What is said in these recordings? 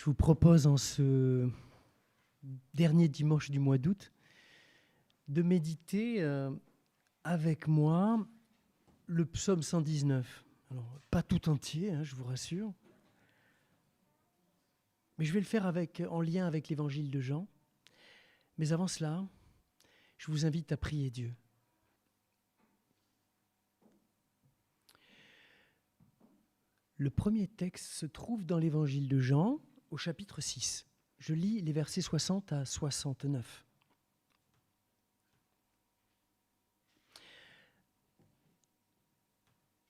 Je vous propose en ce dernier dimanche du mois d'août de méditer avec moi le psaume 119. Alors, pas tout entier, je vous rassure, mais je vais le faire en lien avec l'évangile de Jean. Mais avant cela, je vous invite à prier Dieu. Le premier texte se trouve dans l'évangile de Jean, au chapitre 6. Je lis les versets 60 à 69.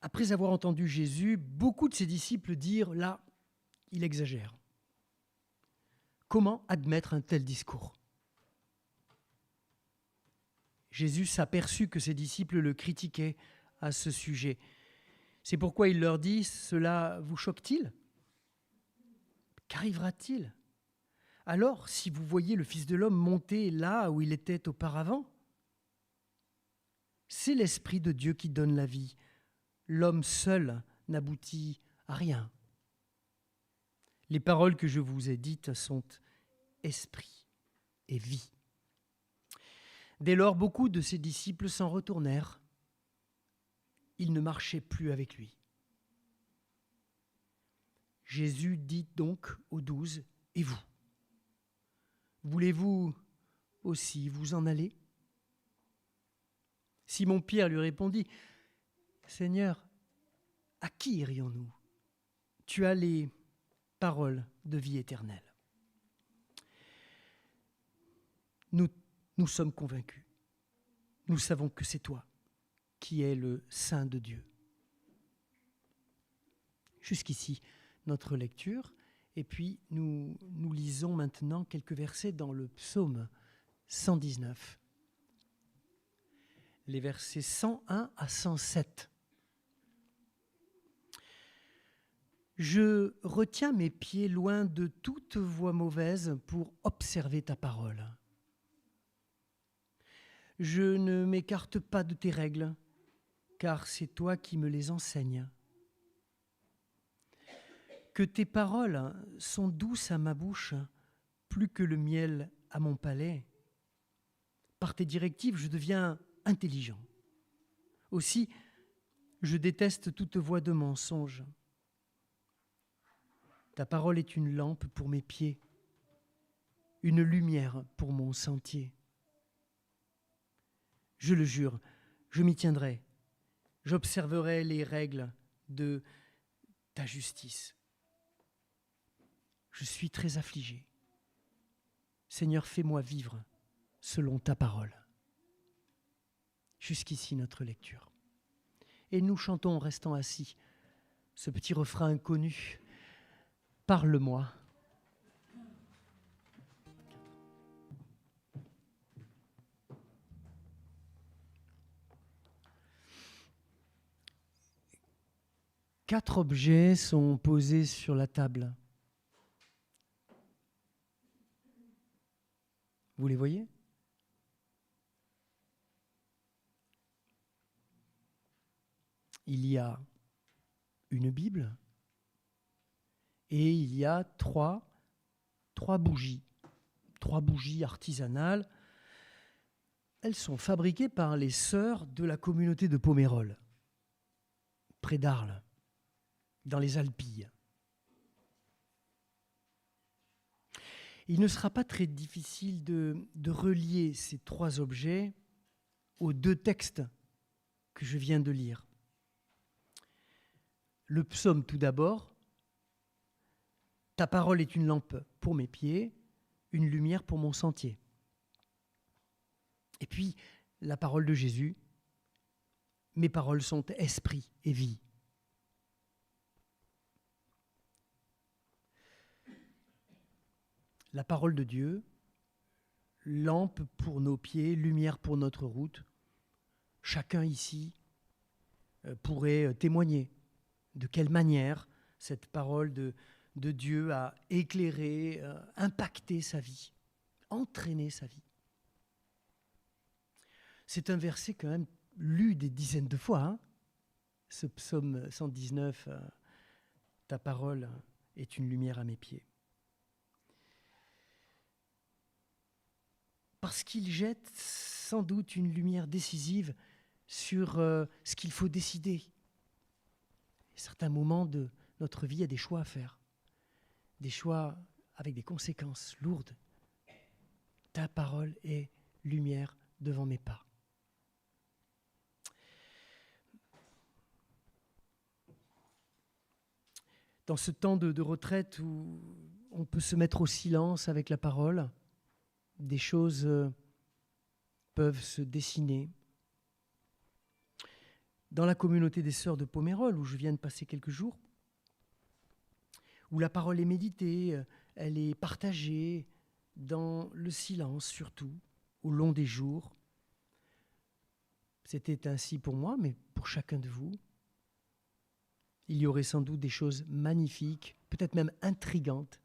Après avoir entendu Jésus, beaucoup de ses disciples dirent « Là, il exagère. Comment admettre un tel discours ?» Jésus s'aperçut que ses disciples le critiquaient à ce sujet. C'est pourquoi il leur dit « Cela vous choque-t-il ? Qu'arrivera-t-il ? Alors, si vous voyez le Fils de l'homme monter là où il était auparavant, c'est l'Esprit de Dieu qui donne la vie. L'homme seul n'aboutit à rien. Les paroles que je vous ai dites sont esprit et vie. » Dès lors, beaucoup de ses disciples s'en retournèrent. Ils ne marchaient plus avec lui. Jésus dit donc aux 12, « Et vous ? Voulez-vous aussi vous en aller ?» Simon-Pierre lui répondit, « Seigneur, à qui irions-nous ? Tu as les paroles de vie éternelle. » Nous sommes convaincus. Nous savons que c'est toi qui es le Saint de Dieu. Jusqu'ici, notre lecture. Et puis, nous lisons maintenant quelques versets dans le psaume 119. Les versets 101 à 107. Je retiens mes pieds loin de toute voie mauvaise pour observer ta parole. Je ne m'écarte pas de tes règles, car c'est toi qui me les enseignes. Que tes paroles sont douces à ma bouche, plus que le miel à mon palais. Par tes directives, je deviens intelligent. Aussi, je déteste toute voie de mensonge. Ta parole est une lampe pour mes pieds, une lumière pour mon sentier. Je le jure, je m'y tiendrai. J'observerai les règles de ta justice. Je suis très affligé. Seigneur, fais-moi vivre selon ta parole. Jusqu'ici notre lecture. Et nous chantons en restant assis ce petit refrain inconnu. Parle-moi. Quatre objets sont posés sur la table. Vous les voyez ? Il y a une Bible et il y a trois bougies artisanales. Elles sont fabriquées par les sœurs de la communauté de Pomerol, près d'Arles, dans les Alpilles. Il ne sera pas très difficile de relier ces trois objets aux deux textes que je viens de lire. Le psaume tout d'abord. Ta parole est une lampe pour mes pieds, une lumière pour mon sentier. Et puis, la parole de Jésus. Mes paroles sont esprit et vie. La parole de Dieu, lampe pour nos pieds, lumière pour notre route. Chacun ici pourrait témoigner de quelle manière cette parole de Dieu a éclairé, impacté sa vie, entraîné sa vie. C'est un verset quand même lu des dizaines de fois, ce psaume 119, ta parole est une lumière à mes pieds. parce qu'il jette sans doute une lumière décisive sur ce qu'il faut décider. À certains moments de notre vie, il y a des choix à faire, des choix avec des conséquences lourdes. Ta parole est lumière devant mes pas. Dans ce temps de retraite où on peut se mettre au silence avec la parole, des choses peuvent se dessiner. Dans la communauté des Sœurs de Pomérol, où je viens de passer quelques jours, où la parole est méditée, elle est partagée dans le silence surtout, au long des jours. C'était ainsi pour moi, mais pour chacun de vous. Il y aurait sans doute des choses magnifiques, peut-être même intrigantes,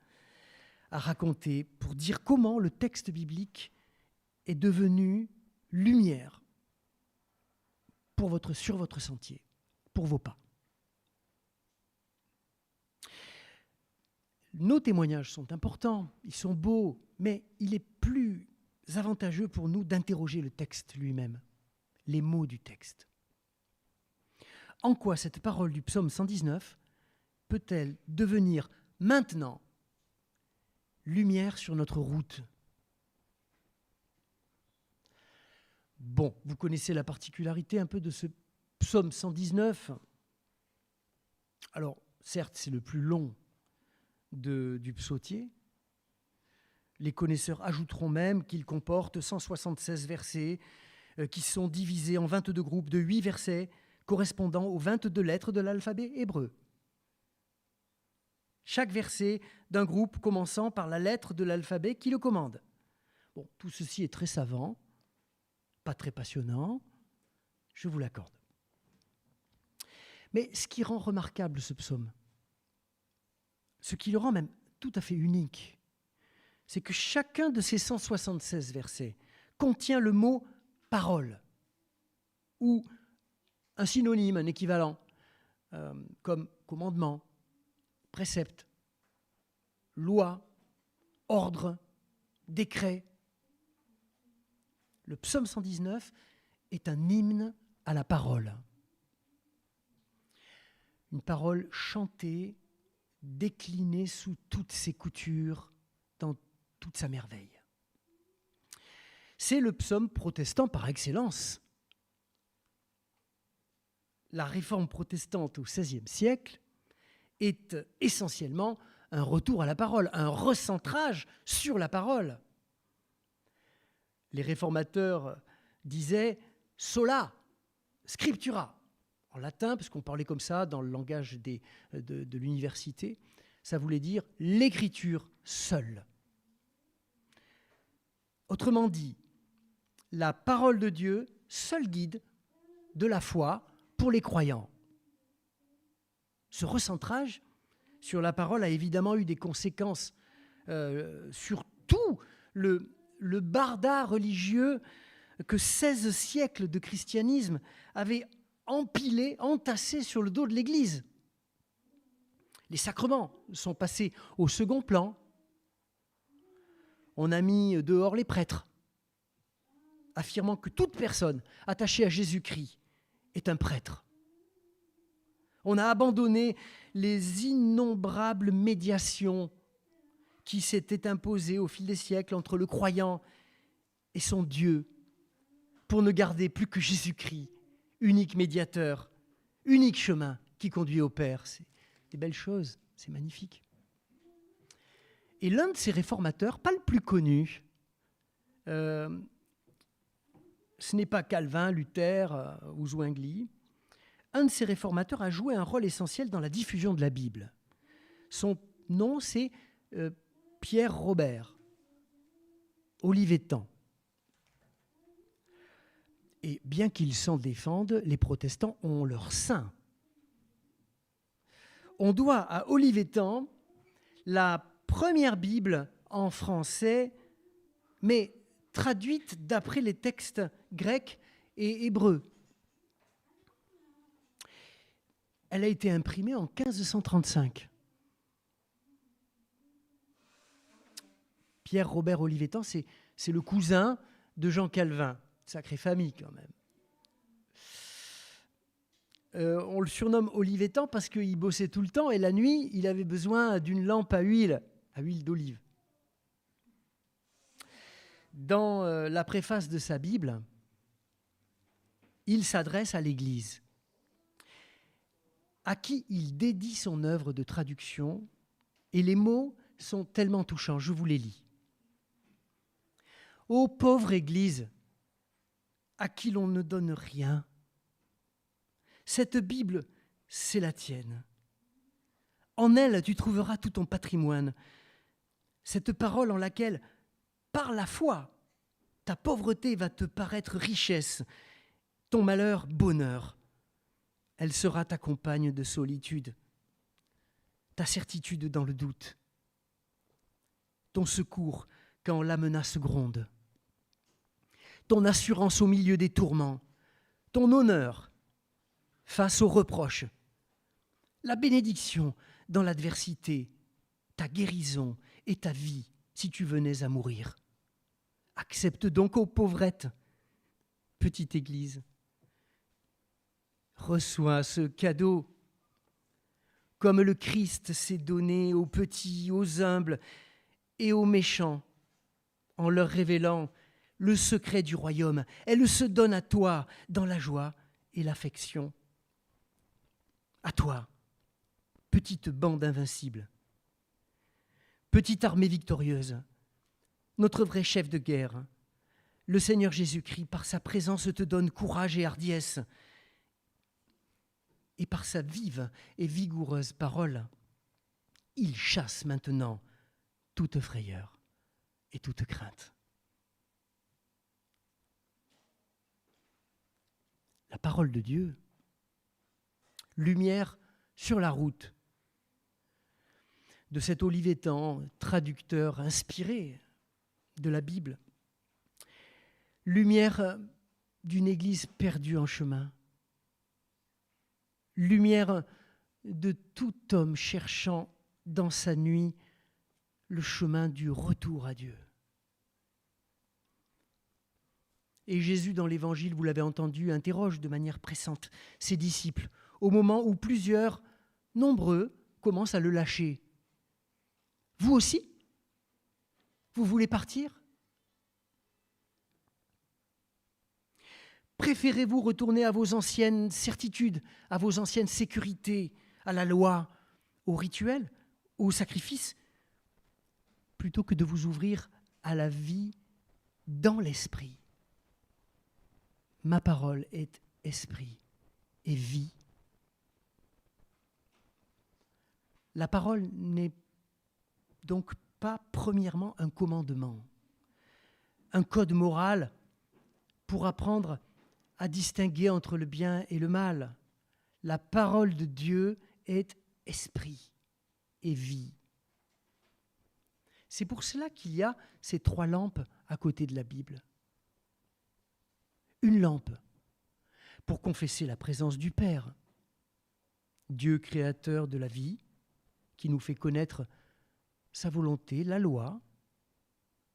à raconter pour dire comment le texte biblique est devenu lumière sur votre sentier, pour vos pas. Nos témoignages sont importants, ils sont beaux, mais il est plus avantageux pour nous d'interroger le texte lui-même, les mots du texte. En quoi cette parole du psaume 119 peut-elle devenir maintenant lumière sur notre route? Bon, vous connaissez la particularité un peu de ce psaume 119. Alors, certes, c'est le plus long du psautier. Les connaisseurs ajouteront même qu'il comporte 176 versets qui sont divisés en 22 groupes de 8 versets correspondant aux 22 lettres de l'alphabet hébreu. Chaque verset d'un groupe commençant par la lettre de l'alphabet qui le commande. Bon, tout ceci est très savant, pas très passionnant, je vous l'accorde. Mais ce qui rend remarquable ce psaume, ce qui le rend même tout à fait unique, c'est que chacun de ces 176 versets contient le mot « parole » ou un synonyme, un équivalent, comme commandement, précepte, loi, ordre, décret. Le psaume 119 est un hymne à la parole. Une parole chantée, déclinée sous toutes ses coutures, dans toute sa merveille. C'est le psaume protestant par excellence. La réforme protestante au XVIe siècle est essentiellement un retour à la parole, un recentrage sur la parole. Les réformateurs disaient « sola scriptura » en latin, parce qu'on parlait comme ça dans le langage de l'université. Ça voulait dire « l'écriture seule ». Autrement dit, la parole de Dieu, seul guide de la foi pour les croyants. Ce recentrage sur la parole a évidemment eu des conséquences sur tout le barda religieux que 16 siècles de christianisme avaient empilé, entassé sur le dos de l'Église. Les sacrements sont passés au second plan. On a mis dehors les prêtres, affirmant que toute personne attachée à Jésus-Christ est un prêtre. On a abandonné les innombrables médiations qui s'étaient imposées au fil des siècles entre le croyant et son Dieu pour ne garder plus que Jésus-Christ, unique médiateur, unique chemin qui conduit au Père. C'est des belles choses, c'est magnifique. Et l'un de ces réformateurs, pas le plus connu, ce n'est pas Calvin, Luther ou Zwingli. Un de ces réformateurs a joué un rôle essentiel dans la diffusion de la Bible. Son nom, c'est Pierre Robert, Olivetan. Et bien qu'ils s'en défendent, les protestants ont leur saint. On doit à Olivetan la première Bible en français, mais traduite d'après les textes grecs et hébreux. Elle a été imprimée en 1535. Pierre Robert Olivetan, c'est le cousin de Jean Calvin. Sacrée famille quand même. On le surnomme Olivetan parce qu'il bossait tout le temps et la nuit, il avait besoin d'une lampe à huile d'olive. Dans la préface de sa Bible, il s'adresse à l'Église, à qui il dédie son œuvre de traduction, et les mots sont tellement touchants, je vous les lis. Ô pauvre Église, à qui l'on ne donne rien, cette Bible, c'est la tienne. En elle, tu trouveras tout ton patrimoine. Cette parole en laquelle, par la foi, ta pauvreté va te paraître richesse, ton malheur bonheur. Elle sera ta compagne de solitude, ta certitude dans le doute, ton secours quand la menace gronde, ton assurance au milieu des tourments, ton honneur face aux reproches, la bénédiction dans l'adversité, ta guérison et ta vie si tu venais à mourir. Accepte donc, ô pauvrette, petite Église, reçois ce cadeau, comme le Christ s'est donné aux petits, aux humbles et aux méchants, en leur révélant le secret du royaume. Elle se donne à toi dans la joie et l'affection. À toi, petite bande invincible, petite armée victorieuse, notre vrai chef de guerre, le Seigneur Jésus-Christ, par sa présence, te donne courage et hardiesse. Et par sa vive et vigoureuse parole, il chasse maintenant toute frayeur et toute crainte. La parole de Dieu, lumière sur la route de cet Olivetan, traducteur inspiré de la Bible, lumière d'une Église perdue en chemin, lumière de tout homme cherchant dans sa nuit le chemin du retour à Dieu. Et Jésus, dans l'Évangile, vous l'avez entendu, interroge de manière pressante ses disciples au moment où plusieurs, nombreux, commencent à le lâcher. Vous aussi ? Vous voulez partir ? Préférez-vous retourner à vos anciennes certitudes, à vos anciennes sécurités, à la loi, au rituel, au sacrifice, plutôt que de vous ouvrir à la vie dans l'esprit ? Ma parole est esprit et vie. La parole n'est donc pas premièrement un commandement, un code moral pour apprendre à distinguer entre le bien et le mal. La parole de Dieu est esprit et vie. C'est pour cela qu'il y a ces 3 lampes à côté de la Bible. Une lampe pour confesser la présence du Père, Dieu créateur de la vie, qui nous fait connaître sa volonté, la loi,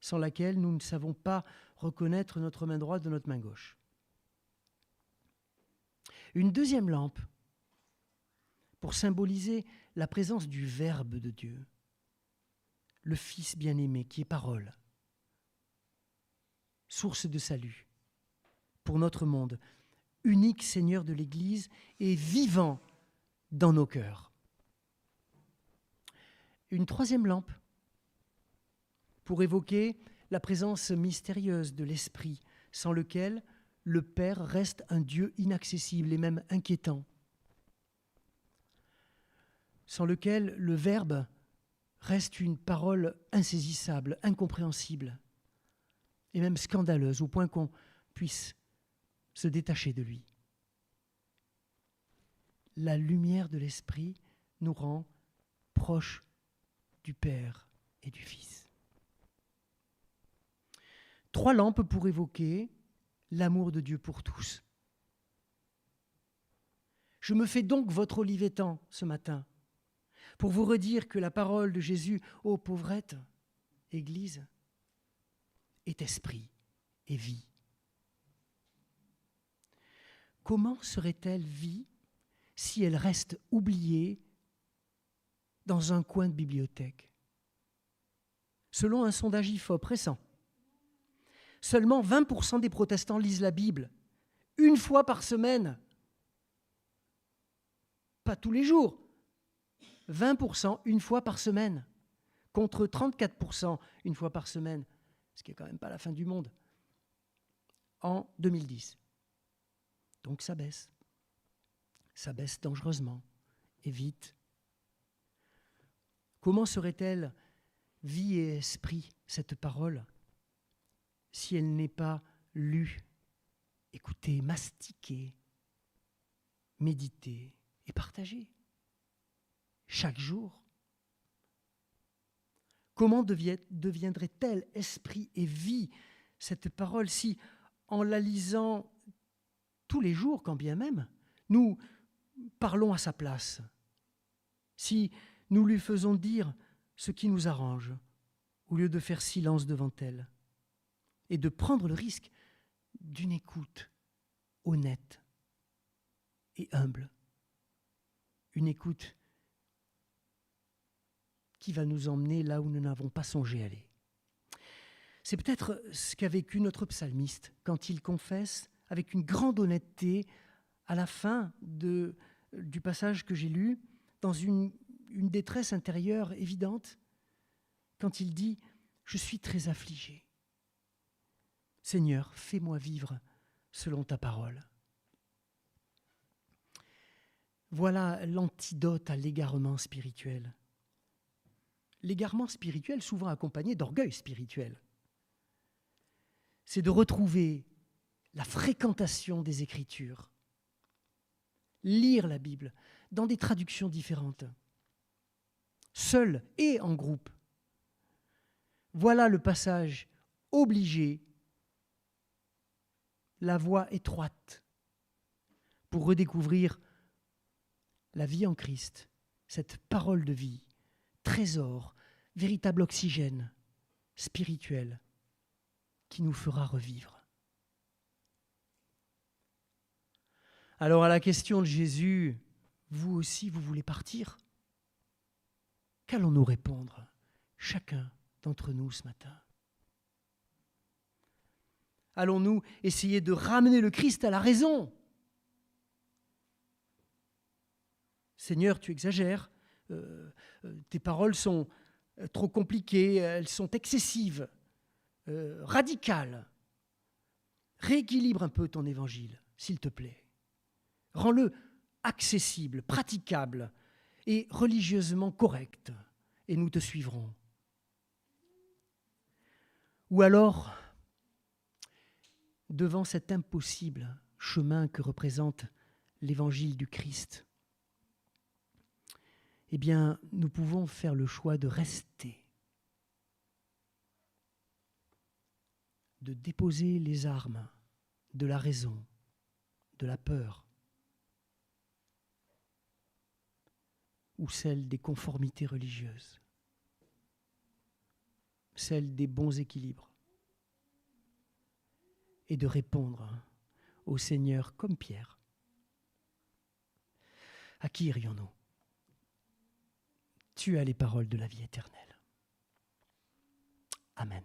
sans laquelle nous ne savons pas reconnaître notre main droite de notre main gauche. Une deuxième lampe pour symboliser la présence du Verbe de Dieu, le Fils bien-aimé qui est parole, source de salut pour notre monde, unique Seigneur de l'Église et vivant dans nos cœurs. Une troisième lampe pour évoquer la présence mystérieuse de l'Esprit, sans lequel le Père reste un Dieu inaccessible et même inquiétant, sans lequel le Verbe reste une parole insaisissable, incompréhensible et même scandaleuse, au point qu'on puisse se détacher de lui. La lumière de l'Esprit nous rend proches du Père et du Fils. 3 lampes pour évoquer l'amour de Dieu pour tous. Je me fais donc votre Olivetan ce matin pour vous redire que la parole de Jésus, ô pauvrette, Église, est esprit et vie. Comment serait-elle vie si elle reste oubliée dans un coin de bibliothèque? Selon un sondage IFOP récent, seulement 20% des protestants lisent la Bible une fois par semaine. Pas tous les jours. 20% une fois par semaine, contre 34% une fois par semaine, ce qui n'est quand même pas la fin du monde, en 2010. Donc ça baisse. Ça baisse dangereusement et vite. Comment serait-elle vie et esprit, cette parole, si elle n'est pas lue, écoutée, mastiquée, méditée et partagée chaque jour? Comment deviendrait-elle esprit et vie, cette parole, si, en la lisant tous les jours, quand bien même, nous parlons à sa place, si nous lui faisons dire ce qui nous arrange, au lieu de faire silence devant elle, et de prendre le risque d'une écoute honnête et humble, une écoute qui va nous emmener là où nous n'avons pas songé aller. C'est peut-être ce qu'a vécu notre psalmiste quand il confesse avec une grande honnêteté à la fin du passage que j'ai lu, dans une détresse intérieure évidente, quand il dit « Je suis très affligé. Seigneur, fais-moi vivre selon ta parole. » Voilà l'antidote à l'égarement spirituel. L'égarement spirituel, souvent accompagné d'orgueil spirituel, c'est de retrouver la fréquentation des Écritures, lire la Bible dans des traductions différentes, seul et en groupe. Voilà le passage obligé, la voie étroite, pour redécouvrir la vie en Christ, cette parole de vie, trésor, véritable oxygène spirituel qui nous fera revivre. Alors à la question de Jésus, vous aussi vous voulez partir? Qu'allons-nous répondre, chacun d'entre nous ce matin? Allons-nous essayer de ramener le Christ à la raison? Seigneur, tu exagères, tes paroles sont trop compliquées, elles sont excessives, radicales. Rééquilibre un peu ton évangile, s'il te plaît. Rends-le accessible, praticable et religieusement correct, et nous te suivrons. Ou alors, devant cet impossible chemin que représente l'évangile du Christ, eh bien, nous pouvons faire le choix de rester, de déposer les armes de la raison, de la peur, ou celles des conformités religieuses, celles des bons équilibres, et de répondre au Seigneur comme Pierre. À qui irions-nous? Tu as les paroles de la vie éternelle. Amen.